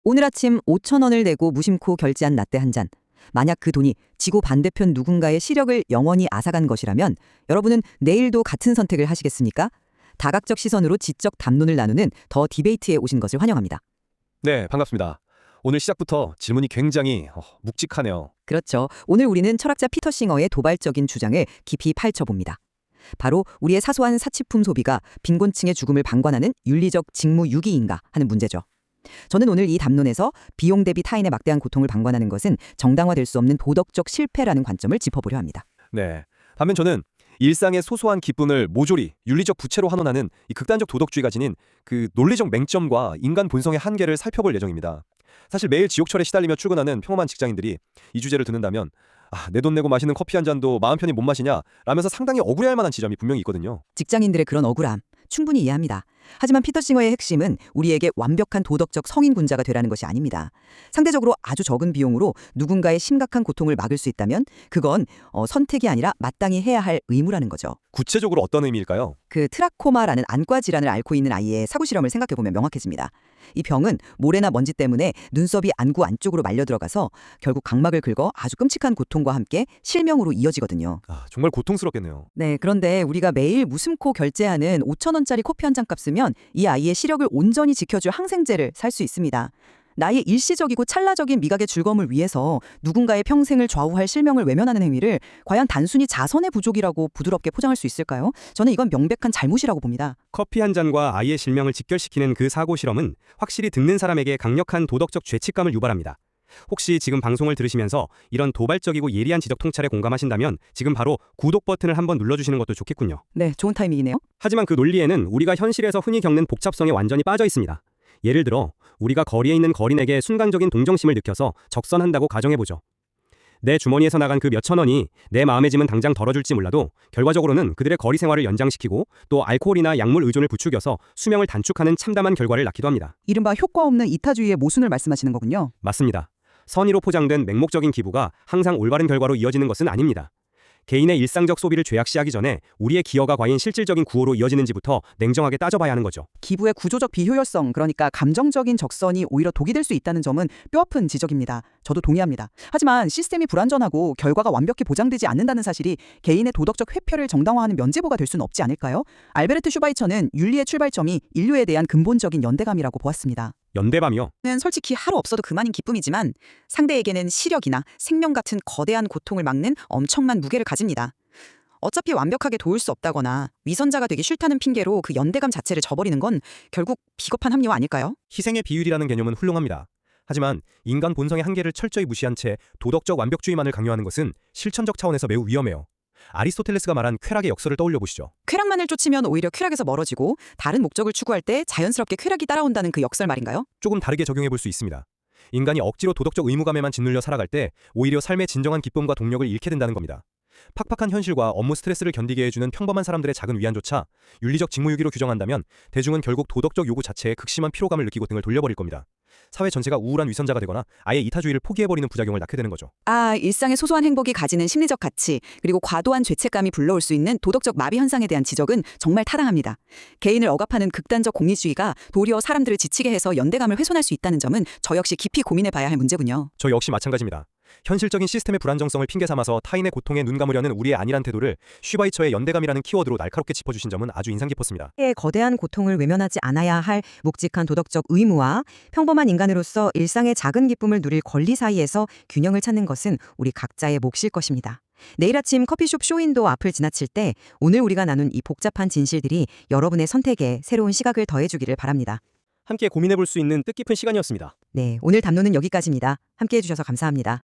오늘 아침 5천 원을 내고 무심코 결제한 라떼 한 잔. 만약 그 돈이 지구 반대편 누군가의 시력을 영원히 앗아간 것이라면 여러분은 내일도 같은 선택을 하시겠습니까? 다각적 시선으로 지적 담론을 나누는 더 디베이트에 오신 것을 환영합니다. 네, 반갑습니다. 오늘 시작부터 질문이 굉장히 묵직하네요. 그렇죠. 오늘 우리는 철학자 피터 싱어의 도발적인 주장을 깊이 파헤쳐봅니다. 바로 우리의 사소한 사치품 소비가 빈곤층의 죽음을 방관하는 윤리적 직무유기인가 하는 문제죠. 저는 오늘 이 담론에서 비용 대비 타인의 막대한 고통을 방관하는 것은 정당화될 수 없는 도덕적 실패라는 관점을 짚어보려 합니다. 네, 반면 저는 일상의 소소한 기쁨을 모조리 윤리적 부채로 환원하는 이 극단적 도덕주의가 지닌 그 논리적 맹점과 인간 본성의 한계를 살펴볼 예정입니다. 사실 매일 지옥철에 시달리며 출근하는 평범한 직장인들이 이 주제를 듣는다면 내 돈 내고 마시는 커피 한 잔도 마음 편히 못 마시냐 라면서 상당히 억울해할 만한 지점이 분명히 있거든요. 직장인들의 그런 억울함 충분히 이해합니다. 하지만 피터 싱어의 핵심은 우리에게 완벽한 도덕적 성인군자가 되라는 것이 아닙니다. 상대적으로 아주 적은 비용으로 누군가의 심각한 고통을 막을 수 있다면 그건 선택이 아니라 마땅히 해야 할 의무라는 거죠. 구체적으로 어떤 의미일까요? 그 트라코마라는 안과 질환을 앓고 있는 아이의 사고 실험을 생각해보면 명확해집니다. 이 병은 모래나 먼지 때문에 눈썹이 안구 안쪽으로 말려 들어가서 결국 각막을 긁어 아주 끔찍한 고통과 함께 실명으로 이어지거든요. 정말 고통스럽겠네요. 네, 그런데 우리가 매일 무심코 결제하는 5천 원짜리 커피 한 잔 값으면 이 아이의 시력을 온전히 지켜줄 항생제를 살 수 있습니다. 나의 일시적이고 찰나적인 미각의 즐거움을 위해서 누군가의 평생을 좌우할 실명을 외면하는 행위를 과연 단순히 자선의 부족이라고 부드럽게 포장할 수 있을까요? 저는 이건 명백한 잘못이라고 봅니다. 커피 한 잔과 아이의 실명을 직결시키는 그 사고 실험은 확실히 듣는 사람에게 강력한 도덕적 죄책감을 유발합니다. 혹시 지금 방송을 들으시면서 이런 도발적이고 예리한 지적 통찰에 공감하신다면 지금 바로 구독 버튼을 한번 눌러주시는 것도 좋겠군요. 네, 좋은 타이밍이네요. 하지만 그 논리에는 우리가 현실에서 흔히 겪는 복잡성에 완전히 빠져 있습니다. 예를 들어 우리가 거리에 있는 거린에게 순간적인 동정심을 느껴서 적선한다고 가정해보죠. 내 주머니에서 나간 그 몇천 원이 내 마음의 짐은 당장 덜어줄지 몰라도 결과적으로는 그들의 거리 생활을 연장시키고 또 알코올이나 약물 의존을 부추겨서 수명을 단축하는 참담한 결과를 낳기도 합니다. 이른바 효과 없는 이타주의의 모순을 말씀하시는 거군요. 맞습니다. 선의로 포장된 맹목적인 기부가 항상 올바른 결과로 이어지는 것은 아닙니다. 개인의 일상적 소비를 죄악시하기 전에 우리의 기여가 과연 실질적인 구호로 이어지는지부터 냉정하게 따져봐야 하는 거죠. 기부의 구조적 비효율성, 그러니까 감정적인 적선이 오히려 독이 될 수 있다는 점은 뼈아픈 지적입니다. 저도 동의합니다. 하지만 시스템이 불완전하고 결과가 완벽히 보장되지 않는다는 사실이 개인의 도덕적 회피를 정당화하는 면죄부가 될 수는 없지 않을까요? 알베르트 슈바이처는 윤리의 출발점이 인류에 대한 근본적인 연대감이라고 보았습니다. 연대감이요? 는 솔직히 하루 없어도 그만인 기쁨이지만 상대에게는 시력이나 생명 같은 거대한 고통을 막는 엄청난 무게를 가집니다. 어차피 완벽하게 도울 수 없다거나 위선자가 되기 싫다는 핑계로 그 연대감 자체를 저버리는 건 결국 비겁한 합리화 아닐까요? 희생의 비율이라는 개념은 훌륭합니다. 하지만 인간 본성의 한계를 철저히 무시한 채 도덕적 완벽주의만을 강요하는 것은 실천적 차원에서 매우 위험해요. 아리스토텔레스가 말한 쾌락의 역설을 떠올려 보시죠. 쾌락만을 쫓으면 오히려 쾌락에서 멀어지고 다른 목적을 추구할 때 자연스럽게 쾌락이 따라온다는 그 역설 말인가요? 조금 다르게 적용해 볼 수 있습니다. 인간이 억지로 도덕적 의무감에만 짓눌려 살아갈 때 오히려 삶의 진정한 기쁨과 동력을 잃게 된다는 겁니다. 팍팍한 현실과 업무 스트레스를 견디게 해주는 평범한 사람들의 작은 위안조차 윤리적 직무유기로 규정한다면 대중은 결국 도덕적 요구 자체에 극심한 피로감을 느끼고 등을 돌려버릴 겁니다. 사회 전체가 우울한 위선자가 되거나 아예 이타주의를 포기해버리는 부작용을 낳게 되는 거죠. 일상의 소소한 행복이 가지는 심리적 가치, 그리고 과도한 죄책감이 불러올 수 있는 도덕적 마비 현상에 대한 지적은 정말 타당합니다. 개인을 억압하는 극단적 공리주의가 도리어 사람들을 지치게 해서 연대감을 훼손할 수 있다는 점은 저 역시 깊이 고민해봐야 할 문제군요. 저 역시 마찬가지입니다. 현실적인 시스템의 불안정성을 핑계 삼아서 타인의 고통에 눈 감으려는 우리의 안일한 태도를 슈바이처의 연대감이라는 키워드로 날카롭게 짚어주신 점은 아주 인상 깊었습니다. 거대한 고통을 외면하지 않아야 할 묵직한 도덕적 의무와 평범한 인간으로서 일상의 작은 기쁨을 누릴 권리 사이에서 균형을 찾는 것은 우리 각자의 몫일 것입니다. 내일 아침 커피숍 쇼윈도 앞을 지나칠 때 오늘 우리가 나눈 이 복잡한 진실들이 여러분의 선택에 새로운 시각을 더해주기를 바랍니다. 함께 고민해볼 수 있는 뜻깊은 시간이었습니다. 네, 오늘 담론은 여기까지입니다. 함께해 주셔서 감사합니다.